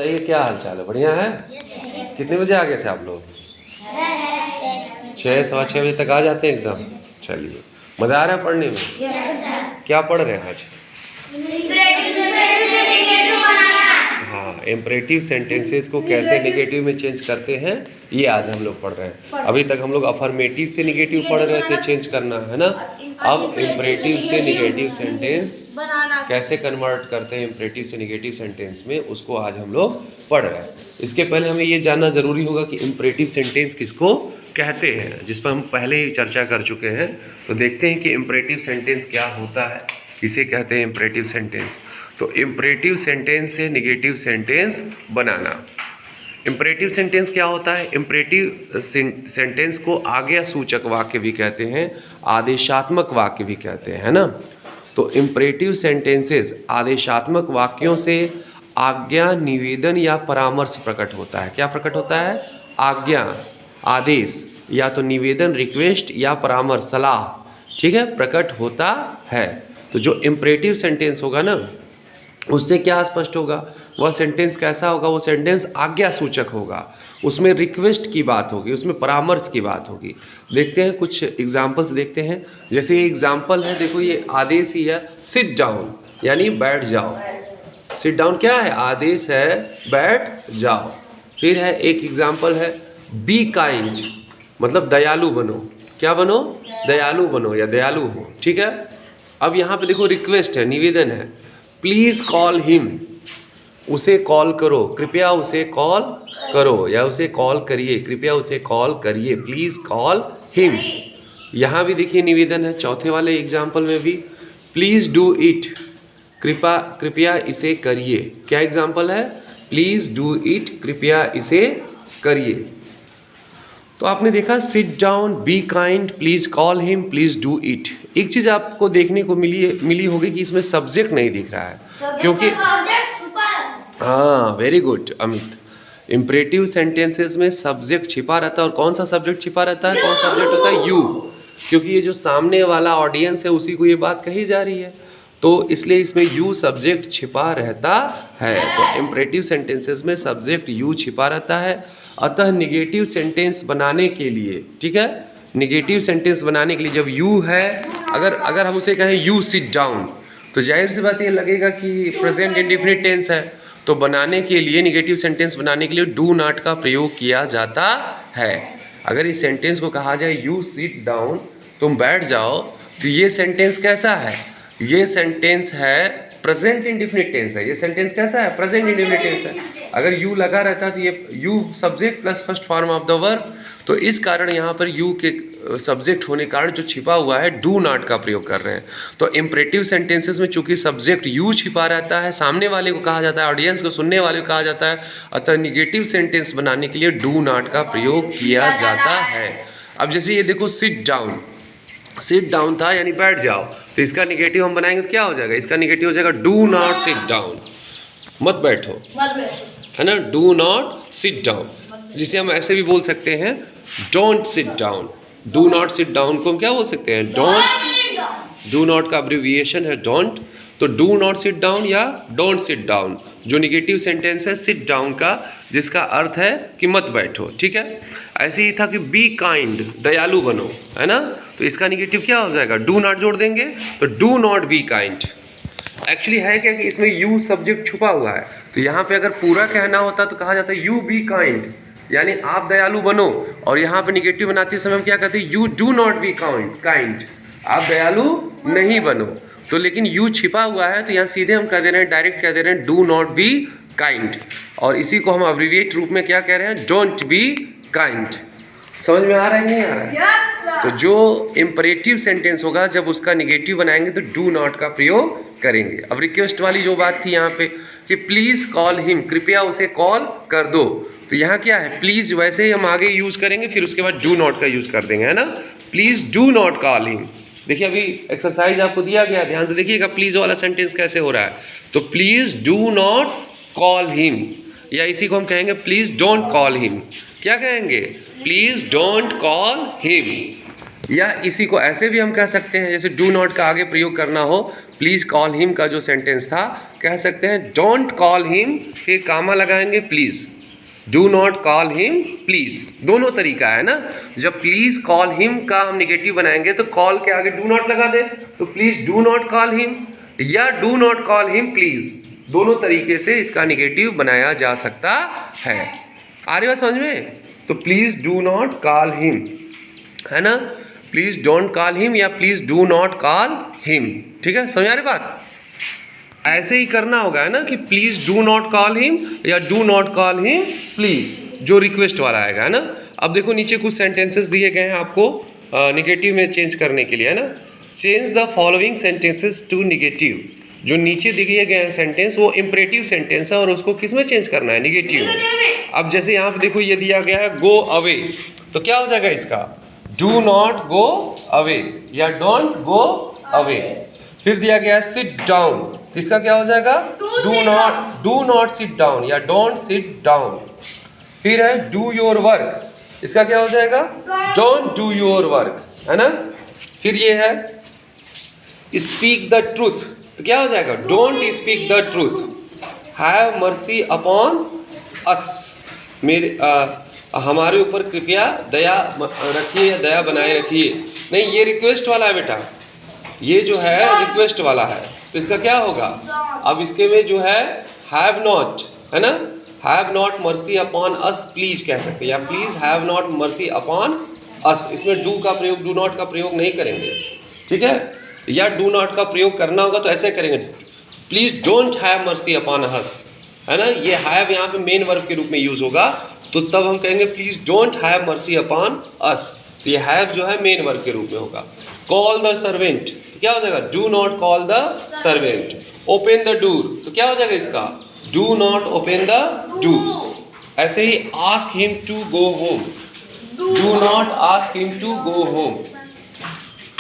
बताइए क्या हाल चाल है? बढ़िया है? कितने बजे आ गए थे आप लोग? 6 सवा 6 बजे तक आ जाते हैं एकदम। चलिए, मज़ा आ रहा है पढ़ने में? क्या पढ़ रहे हैं आज? हाँ, इम्परेटिव सेंटेंसेस को कैसे नेगेटिव में चेंज करते हैं ये आज हम लोग पढ़ रहे हैं। अभी तक हम लोग अफर्मेटिव से नेगेटिव पढ़ रहे थे, चेंज करना है ना। अब इम्परेटिव से नेगेटिव सेंटेंस कैसे कन्वर्ट करते हैं इम्परेटिव से नेगेटिव सेंटेंस में, उसको आज हम लोग पढ़ रहे हैं। इसके पहले हमें ये जानना ज़रूरी होगा कि इम्परेटिव सेंटेंस किसको कहते हैं, जिस पर हम पहले ही चर्चा कर चुके हैं। तो देखते हैं कि इम्परेटिव सेंटेंस क्या होता है, किसे कहते हैं इम्परेटिव सेंटेंस। तो इम्परेटिव सेंटेंस से नेगेटिव सेंटेंस बनाना। इम्परेटिव सेंटेंस क्या होता है? इम्परेटिव सेंटेंस को आज्ञा सूचक वाक्य भी कहते हैं, आदेशात्मक वाक्य भी कहते हैं, है ना। तो इम्परेटिव सेंटेंसेस आदेशात्मक वाक्यों से आज्ञा, निवेदन या परामर्श प्रकट होता है। क्या प्रकट होता है? आज्ञा, आदेश, या तो निवेदन, रिक्वेस्ट, या परामर्श, सलाह, ठीक है, प्रकट होता है। तो जो इम्परेटिव सेंटेंस होगा ना, उससे क्या स्पष्ट होगा? वह सेंटेंस कैसा होगा? वो सेंटेंस आज्ञा सूचक होगा, उसमें रिक्वेस्ट की बात होगी, उसमें परामर्श की बात होगी। देखते हैं कुछ एग्जाम्पल्स देखते हैं। जैसे ये एग्जाम्पल है, देखो ये आदेश ही है, सिट डाउन यानी बैठ जाओ। सिट डाउन क्या है? आदेश है, बैठ जाओ। फिर है एक एग्जाम्पल है, बी काइंड मतलब दयालु बनो। क्या बनो? दयालु बनो या दयालु हो, ठीक है। अब यहाँ पे देखो रिक्वेस्ट है, निवेदन है, प्लीज़ कॉल हिम, उसे कॉल करो, कृपया उसे कॉल करो, या उसे कॉल करिए, कृपया उसे कॉल करिए, प्लीज़ कॉल हिम। यहाँ भी देखिए निवेदन है, चौथे वाले एग्जाम्पल में भी, प्लीज़ डू इट, कृपया इसे करिए। क्या एग्जाम्पल है? प्लीज़ डू इट, कृपया इसे करिए। तो आपने देखा sit down, be kind, please call him, please do it. एक चीज़ आपको देखने को मिली होगी कि इसमें सब्जेक्ट नहीं दिख रहा है, क्योंकि हाँ, very good Amit. Imperative sentences में सब्जेक्ट छिपा रहता है। और कौन सा सब्जेक्ट छिपा रहता है? कौन सा सब्जेक्ट होता है? यू, क्योंकि ये जो सामने वाला ऑडियंस है उसी को ये बात कही जा रही है, तो इसलिए इसमें यू सब्जेक्ट छिपा रहता है। तो इम्परेटिव सेंटेंसेस में सब्जेक्ट यू छिपा रहता है। अतः निगेटिव सेंटेंस बनाने के लिए, ठीक है, निगेटिव सेंटेंस बनाने के लिए जब यू है, अगर हम उसे कहें यू सिट डाउन, तो जाहिर सी बात ये लगेगा कि प्रेजेंट इंडेफिनिट टेंस है। तो बनाने के लिए, निगेटिव सेंटेंस बनाने के लिए डू नॉट का प्रयोग किया जाता है। अगर इस सेंटेंस को कहा जाए यू सिट डाउन, तुम बैठ जाओ, तो ये सेंटेंस कैसा है? ये सेंटेंस है प्रेजेंट इंडेफिनिट टेंस है। ये सेंटेंस कैसा है? प्रेजेंट इंडेफिनिट टेंस है। अगर यू लगा रहता तो ये you subject plus first form of the verb, तो इस कारण यहाँ पर यू के सब्जेक्ट होने के कारण जो छिपा हुआ है डू नॉट का प्रयोग कर रहे हैं। तो इम्परेटिव सेंटेंसेस में चूंकि सब्जेक्ट यू छिपा रहता है, सामने वाले को कहा जाता है, ऑडियंस को, सुनने वाले को कहा जाता है, अतः निगेटिव सेंटेंस बनाने के लिए डू नॉट का प्रयोग किया जाता है। अब जैसे ये देखो सिट डाउन, सिट डाउन था यानी बैठ जाओ, तो इसका निगेटिव हम बनाएंगे तो क्या हो जाएगा? इसका निगेटिव हो जाएगा डू नॉट सिट डाउन, मत बैठो, है ना, डू नॉट सिट डाउन। जिसे हम ऐसे भी बोल सकते हैं don't sit down. Do not sit down को हम क्या बोल सकते हैं? डोंट। डू नॉट का अब्रिविएशन है डोंट, तो डू नॉट सिट डाउन या डोंट सिट डाउन। जो निगेटिव सेंटेंस है सिट डाउन का, जिसका अर्थ है कि मत बैठो, ठीक है। ऐसे ही था कि बी काइंड, दयालु बनो, है ना, तो इसका निगेटिव क्या हो जाएगा? डू नॉट जोड़ देंगे तो do not be kind. Actually है क्या कि इसमें यू सब्जेक्ट छुपा हुआ है, तो यहाँ पे अगर पूरा कहना होता तो कहा जाता है यू बी काइंड, यानी आप दयालु बनो। और यहाँ पे निगेटिव बनाते समय हम क्या कहते हैं? You do not be kind, आप दयालु नहीं बनो। तो लेकिन यू छिपा हुआ है, तो यहाँ सीधे हम कह दे रहे हैं, डायरेक्ट कह दे रहे हैं डू नॉट बी काइंड, और इसी को हम अब्रिविएट रूप में क्या कह रहे हैं? Don't be kind. समझ में आ रहा है नहीं आ रहा है? yes, तो जो इम्परेटिव सेंटेंस होगा जब उसका निगेटिव बनाएंगे तो डू नॉट का प्रयोग करेंगे। अब रिक्वेस्ट वाली जो बात थी यहाँ पे कि प्लीज़ कॉल हिम, कृपया उसे कॉल कर दो, तो यहाँ क्या है? प्लीज़ वैसे ही हम आगे यूज़ करेंगे, फिर उसके बाद डू नॉट का यूज़ कर देंगे, है ना। Please do not call him. देखिए अभी एक्सरसाइज आपको दिया गया, ध्यान से देखिएगा प्लीज़ वाला सेंटेंस कैसे हो रहा है। तो please do not call him, या इसी को हम कहेंगे प्लीज़ डोंट कॉल हिम। क्या कहेंगे? Please don't call him. या इसी को ऐसे भी हम कह सकते हैं, जैसे डू नॉट का आगे प्रयोग करना हो, प्लीज़ कॉल हिम का जो सेंटेंस था, कह सकते हैं डोंट कॉल हिम, फिर कामा लगाएंगे please, do not call him please. दोनों तरीका है ना। जब प्लीज़ कॉल हिम का हम निगेटिव बनाएंगे तो कॉल के आगे डू नॉट लगा दें, तो please do not call him, या do not call him please, दोनों तरीके से इसका निगेटिव बनाया जा सकता है। आ रही बात समझ में? तो please do not call him, है ना, प्लीज़ डोंट कॉल हिम या please do not call him. ठीक है, समझ आ रही बात? ऐसे ही करना होगा, है ना, कि please do not call him या do not call him please, जो रिक्वेस्ट वाला आएगा, है ना। अब देखो नीचे कुछ सेंटेंसेस दिए गए हैं आपको निगेटिव में चेंज करने के लिए, है ना। Change the following sentences to negative. जो नीचे दिए गए हैं सेंटेंस वो इम्परेटिव सेंटेंस है और उसको किस में चेंज करना है? निगेटिव में। अब जैसे यहाँ पे देखो ये दिया गया है गो अवे, तो क्या हो जाएगा इसका? डू नॉट गो अवे या डोंट गो अवे। फिर दिया गया है सिट डाउन, इसका क्या हो जाएगा? डू नॉट सिट डाउन या डोंट सिट डाउन। फिर है डू योर वर्क, इसका क्या हो जाएगा? डोंट डू योर वर्क, है ना। फिर ये है स्पीक द ट्रूथ, तो क्या हो जाएगा? Don't speak the truth. Have mercy upon us, मेरे हमारे ऊपर कृपया दया रखिए या दया बनाए रखिए। नहीं, ये रिक्वेस्ट वाला है बेटा, ये जो है रिक्वेस्ट वाला है, तो इसका क्या होगा? अब इसके में जो है हैव नॉट, है ना, have not mercy upon us please कह सकते हैं, या please have not mercy upon us. इसमें डू का प्रयोग, डू नॉट का प्रयोग नहीं करेंगे, ठीक है। या डू नॉट का प्रयोग करना होगा तो ऐसे करेंगे, please don't have mercy upon us, है ना। ये हैव यहाँ पे मेन वर्ब के रूप में यूज होगा, तो तब हम कहेंगे please don't have mercy upon us, तो ये हैव जो है मेन वर्ब के रूप में होगा। कॉल द सर्वेंट, क्या हो जाएगा? Do not call the servant. Open the door, तो क्या हो जाएगा इसका? Do not open the door. ऐसे ही ask him to go home, do not ask him to go home.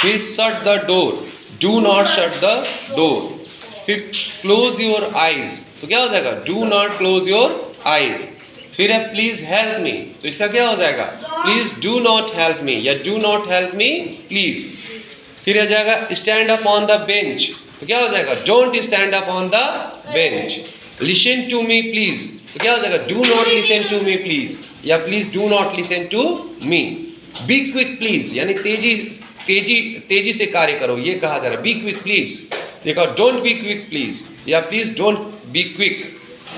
फिर shut the door, do not shut the door. फिर close your eyes, तो क्या हो जाएगा? Do not close your eyes. फिर है प्लीज हेल्प मी, तो इसका क्या हो जाएगा? Please do not help me या do not help me please. फिर आ जाएगा stand up on the bench, तो क्या हो जाएगा? Don't stand up on the bench. Listen to me please, तो क्या हो जाएगा? Do not listen to me please या please do not listen to me. Be quick please, यानी तेजी से कार्य करो, ये कहा जा रहा है। बी क्विक प्लीज, देखो डोंट बी क्विक प्लीज या please don't be quick.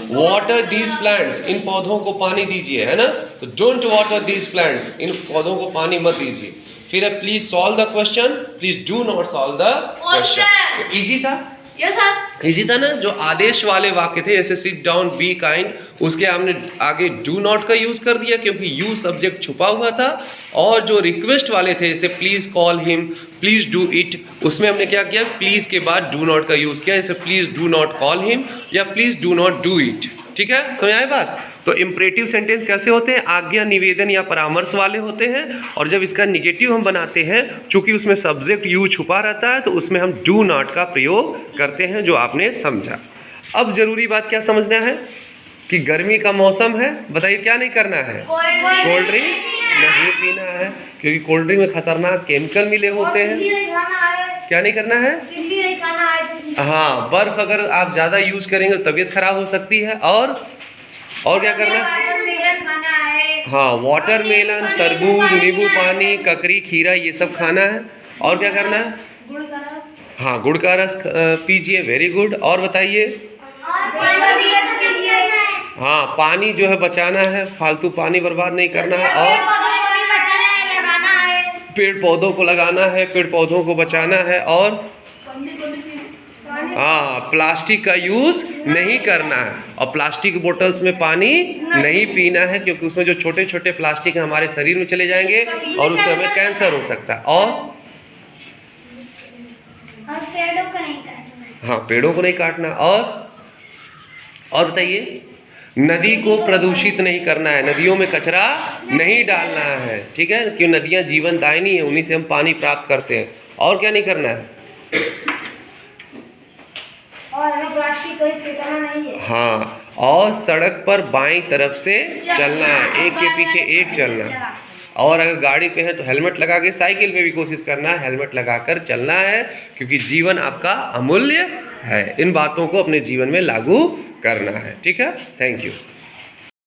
Water these plants, इन पौधों को पानी दीजिए, है ना, तो डोंट वाटर दीज प्लांट्स, इन पौधों को पानी मत दीजिए। फिर है please solve the question, please do not solve the question. Easy था? यस सर, इजी था ना। जो आदेश वाले वाक्य थे जैसे सिट डाउन, बी काइंड, उसके हमने आगे डू नॉट का यूज कर दिया क्योंकि यू सब्जेक्ट छुपा हुआ था। और जो रिक्वेस्ट वाले थे जैसे please call him, please do it, उसमें हमने क्या किया? प्लीज के बाद डू नॉट का यूज किया, जैसे please do not call him या please do not do it. ठीक है, समझ आए बात? तो इम्परेटिव सेंटेंस कैसे होते हैं? आज्ञा, निवेदन या परामर्श वाले होते हैं। और जब इसका निगेटिव हम बनाते हैं, चूंकि उसमें सब्जेक्ट यू छुपा रहता है, तो उसमें हम डू नॉट का प्रयोग करते हैं, जो आपने समझा। अब जरूरी बात क्या समझना है कि गर्मी का मौसम है, बताइए क्या नहीं करना है? कोल्ड ड्रिंक नहीं पीना है, क्योंकि कोल्ड ड्रिंक में खतरनाक केमिकल मिले होते हैं। क्या नहीं करना है? नहीं खाना है। हाँ, बर्फ अगर आप ज़्यादा यूज करेंगे तो तबीयत खराब हो सकती है। और क्या करना है? हाँ, वाटरमेलन, तरबूज, नींबू पानी, ककड़ी, खीरा, ये सब खाना है। और क्या करना है? गुड़ का रस। हाँ, गुड़ का रस पीजिए, वेरी गुड। और बताइए? हाँ, पानी जो है बचाना है, फालतू पानी बर्बाद नहीं करना है। और पेड़ पौधों को लगाना है, पेड़ पौधों को बचाना है। और हाँ, प्लास्टिक का यूज नहीं करना है, और प्लास्टिक बोतल्स में पानी नहीं पीना है, क्योंकि उसमें जो छोटे छोटे प्लास्टिक है हमारे शरीर में चले जाएंगे और उससे हमें कैंसर हो सकता है। और पेड़ों को नहीं काटना। हाँ, पेड़ों को नहीं काटना। और बताइए? नदी को प्रदूषित नहीं करना है, नदियों में कचरा नहीं डालना है, ठीक है, क्योंकि नदियाँ जीवन दायिनी है, उन्हीं से हम पानी प्राप्त करते हैं। और क्या नहीं करना है? और प्लास्टिक कोई फेंकना नहीं है। हाँ, और सड़क पर बाईं तरफ से चलना है, एक के पीछे एक चलना है। और अगर गाड़ी पे है तो हेलमेट लगा के, साइकिल पे भी कोशिश करना है हेलमेट लगाकर चलना है, क्योंकि जीवन आपका अमूल्य है। इन बातों को अपने जीवन में लागू करना है। ठीक है, थैंक यू।